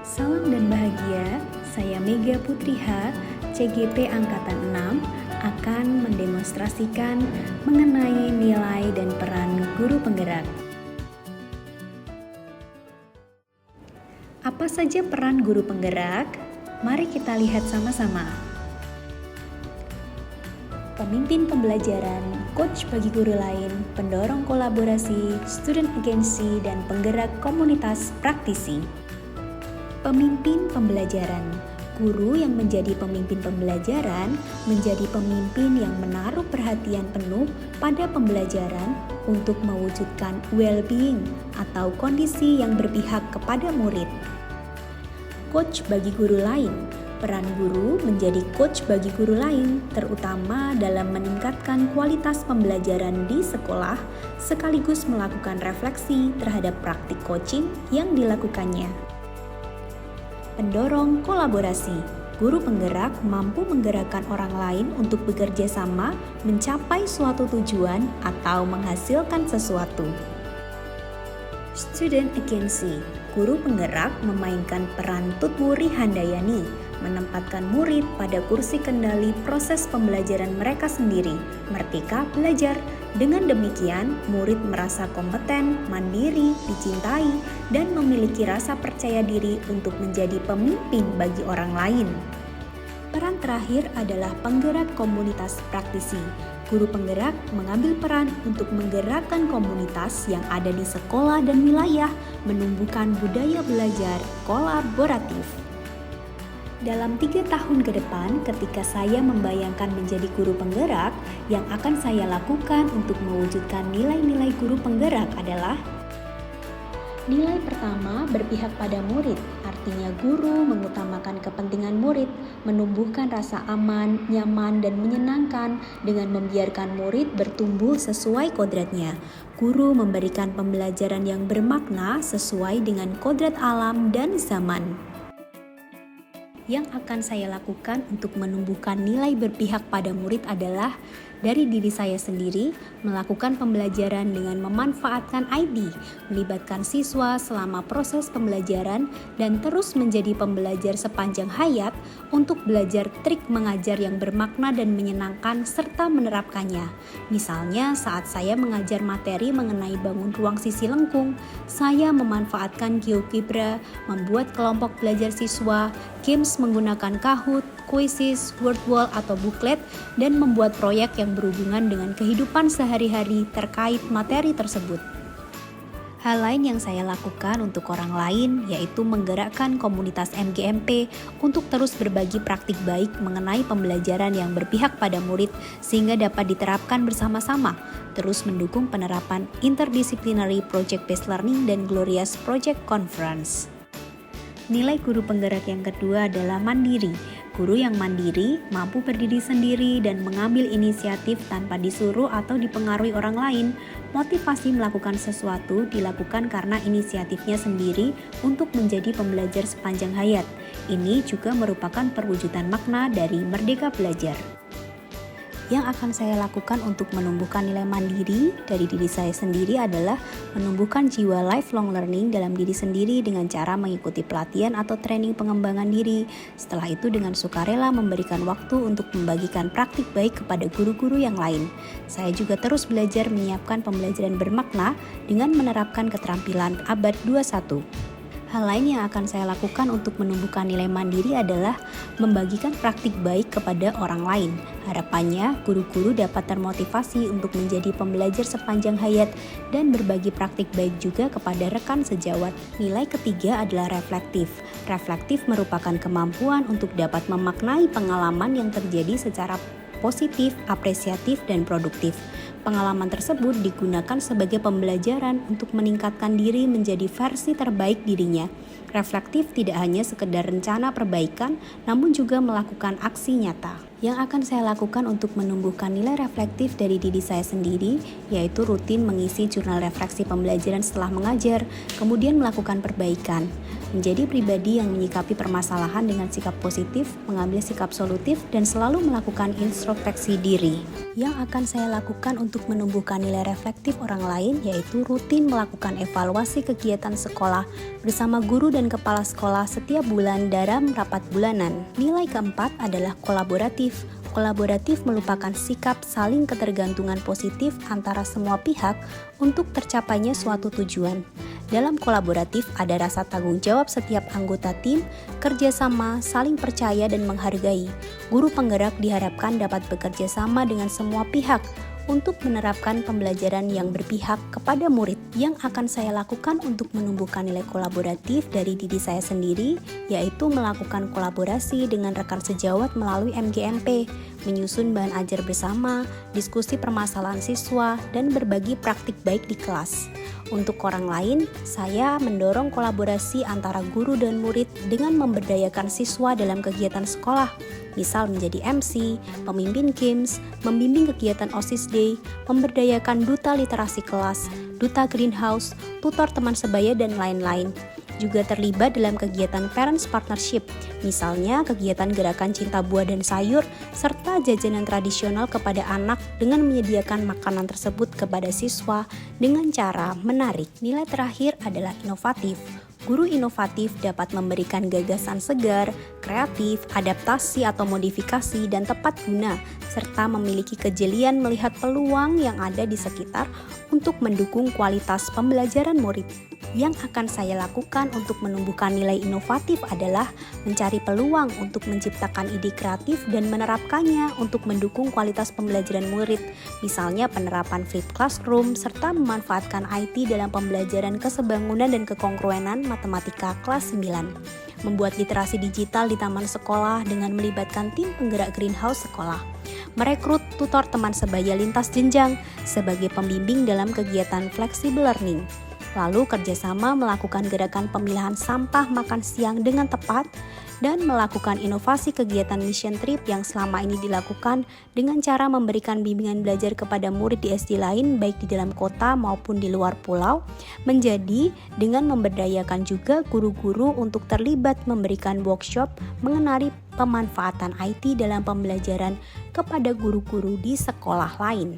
Salam dan bahagia, saya Mega Putriha, CGP Angkatan 6, akan mendemonstrasikan mengenai nilai dan peran guru penggerak. Apa saja peran guru penggerak? Mari kita lihat sama-sama. Pemimpin pembelajaran, coach bagi guru lain, pendorong kolaborasi, student agency, dan penggerak komunitas praktisi. Pemimpin pembelajaran, guru yang menjadi pemimpin pembelajaran menjadi pemimpin yang menaruh perhatian penuh pada pembelajaran untuk mewujudkan well-being atau kondisi yang berpihak kepada murid. Coach bagi guru lain, peran guru menjadi coach bagi guru lain, terutama dalam meningkatkan kualitas pembelajaran di sekolah, sekaligus melakukan refleksi terhadap praktik coaching yang dilakukannya. Pendorong kolaborasi, guru penggerak mampu menggerakkan orang lain untuk bekerja sama mencapai suatu tujuan atau menghasilkan sesuatu. Student agency, guru penggerak memainkan peran tutwuri handayani, menempatkan murid pada kursi kendali proses pembelajaran mereka sendiri, merdeka belajar. Dengan demikian, murid merasa kompeten, mandiri, dicintai, dan memiliki rasa percaya diri untuk menjadi pemimpin bagi orang lain. Peran terakhir adalah penggerak komunitas praktisi. Guru penggerak mengambil peran untuk menggerakkan komunitas yang ada di sekolah dan wilayah, menumbuhkan budaya belajar kolaboratif. Dalam 3 tahun ke depan, ketika saya membayangkan menjadi guru penggerak, yang akan saya lakukan untuk mewujudkan nilai-nilai guru penggerak adalah: nilai pertama, berpihak pada murid, artinya guru mengutamakan kepentingan murid, menumbuhkan rasa aman, nyaman, dan menyenangkan dengan membiarkan murid bertumbuh sesuai kodratnya. Guru memberikan pembelajaran yang bermakna sesuai dengan kodrat alam dan zaman. Yang akan saya lakukan untuk menumbuhkan nilai berpihak pada murid adalah dari diri saya sendiri, melakukan pembelajaran dengan memanfaatkan ID, melibatkan siswa selama proses pembelajaran, dan terus menjadi pembelajar sepanjang hayat untuk belajar trik mengajar yang bermakna dan menyenangkan serta menerapkannya. Misalnya saat saya mengajar materi mengenai bangun ruang sisi lengkung, saya memanfaatkan GeoGebra, membuat kelompok belajar siswa, games menggunakan Kahoot, quizzes, word wall atau booklet, dan membuat proyek yang berhubungan dengan kehidupan sehari-hari terkait materi tersebut. Hal lain yang saya lakukan untuk orang lain yaitu menggerakkan komunitas MGMP untuk terus berbagi praktik baik mengenai pembelajaran yang berpihak pada murid sehingga dapat diterapkan bersama-sama, terus mendukung penerapan interdisciplinary project-based learning dan Glorious Project Conference. Nilai guru penggerak yang kedua adalah mandiri. Guru yang mandiri mampu berdiri sendiri dan mengambil inisiatif tanpa disuruh atau dipengaruhi orang lain. Motivasi melakukan sesuatu dilakukan karena inisiatifnya sendiri untuk menjadi pembelajar sepanjang hayat. Ini juga merupakan perwujudan makna dari merdeka belajar. Yang akan saya lakukan untuk menumbuhkan nilai mandiri dari diri saya sendiri adalah menumbuhkan jiwa lifelong learning dalam diri sendiri dengan cara mengikuti pelatihan atau training pengembangan diri. Setelah itu dengan sukarela memberikan waktu untuk membagikan praktik baik kepada guru-guru yang lain. Saya juga terus belajar menyiapkan pembelajaran bermakna dengan menerapkan keterampilan abad 21. Hal lain yang akan saya lakukan untuk menumbuhkan nilai mandiri adalah membagikan praktik baik kepada orang lain. Harapannya, guru-guru dapat termotivasi untuk menjadi pembelajar sepanjang hayat dan berbagi praktik baik juga kepada rekan sejawat. Nilai ketiga adalah reflektif. Reflektif merupakan kemampuan untuk dapat memaknai pengalaman yang terjadi secara positif, apresiatif, dan produktif. Pengalaman tersebut digunakan sebagai pembelajaran untuk meningkatkan diri menjadi versi terbaik dirinya. Reflektif tidak hanya sekedar rencana perbaikan, namun juga melakukan aksi nyata. Yang akan saya lakukan untuk menumbuhkan nilai reflektif dari diri saya sendiri, yaitu rutin mengisi jurnal refleksi pembelajaran setelah mengajar, kemudian melakukan perbaikan. menjadi pribadi yang menyikapi permasalahan dengan sikap positif, mengambil sikap solutif, dan selalu melakukan introspeksi diri. Yang akan saya lakukan untuk menumbuhkan nilai reflektif orang lain yaitu rutin melakukan evaluasi kegiatan sekolah bersama guru dan kepala sekolah setiap bulan dalam rapat bulanan. Nilai keempat adalah kolaboratif. Kolaboratif merupakan sikap saling ketergantungan positif antara semua pihak untuk tercapainya suatu tujuan. Dalam kolaboratif ada rasa tanggung jawab setiap anggota tim, kerjasama, saling percaya dan menghargai. Guru penggerak diharapkan dapat bekerja sama dengan semua pihak untuk menerapkan pembelajaran yang berpihak kepada murid. Yang akan saya lakukan untuk menumbuhkan nilai kolaboratif dari diri saya sendiri, yaitu melakukan kolaborasi dengan rekan sejawat melalui MGMP, menyusun bahan ajar bersama, diskusi permasalahan siswa, dan berbagi praktik baik di kelas. Untuk orang lain, saya mendorong kolaborasi antara guru dan murid dengan memberdayakan siswa dalam kegiatan sekolah, misal menjadi MC, pemimpin games, membimbing kegiatan OSIS Day, memberdayakan duta literasi kelas, duta greenhouse, tutor teman sebaya, dan lain-lain. Juga terlibat dalam kegiatan Parents Partnership, misalnya kegiatan gerakan cinta buah dan sayur, serta jajanan tradisional kepada anak dengan menyediakan makanan tersebut kepada siswa dengan cara menarik. Nilai terakhir adalah inovatif. Guru inovatif dapat memberikan gagasan segar, kreatif, adaptasi atau modifikasi, dan tepat guna, serta memiliki kejelian melihat peluang yang ada di sekitar untuk mendukung kualitas pembelajaran murid. Yang akan saya lakukan untuk menumbuhkan nilai inovatif adalah mencari peluang untuk menciptakan ide kreatif dan menerapkannya untuk mendukung kualitas pembelajaran murid, misalnya penerapan flipped classroom serta memanfaatkan IT dalam pembelajaran kesebangunan dan kekongruenan matematika kelas 9. Membuat literasi digital di taman sekolah dengan melibatkan tim penggerak greenhouse sekolah. Merekrut tutor teman sebaya lintas jenjang sebagai pembimbing dalam kegiatan flexible learning. Lalu kerjasama melakukan gerakan pemilahan sampah makan siang dengan tepat dan melakukan inovasi kegiatan mission trip yang selama ini dilakukan dengan cara memberikan bimbingan belajar kepada murid di SD lain baik di dalam kota maupun di luar pulau, menjadi dengan memberdayakan juga guru-guru untuk terlibat memberikan workshop mengenai pemanfaatan IT dalam pembelajaran kepada guru-guru di sekolah lain.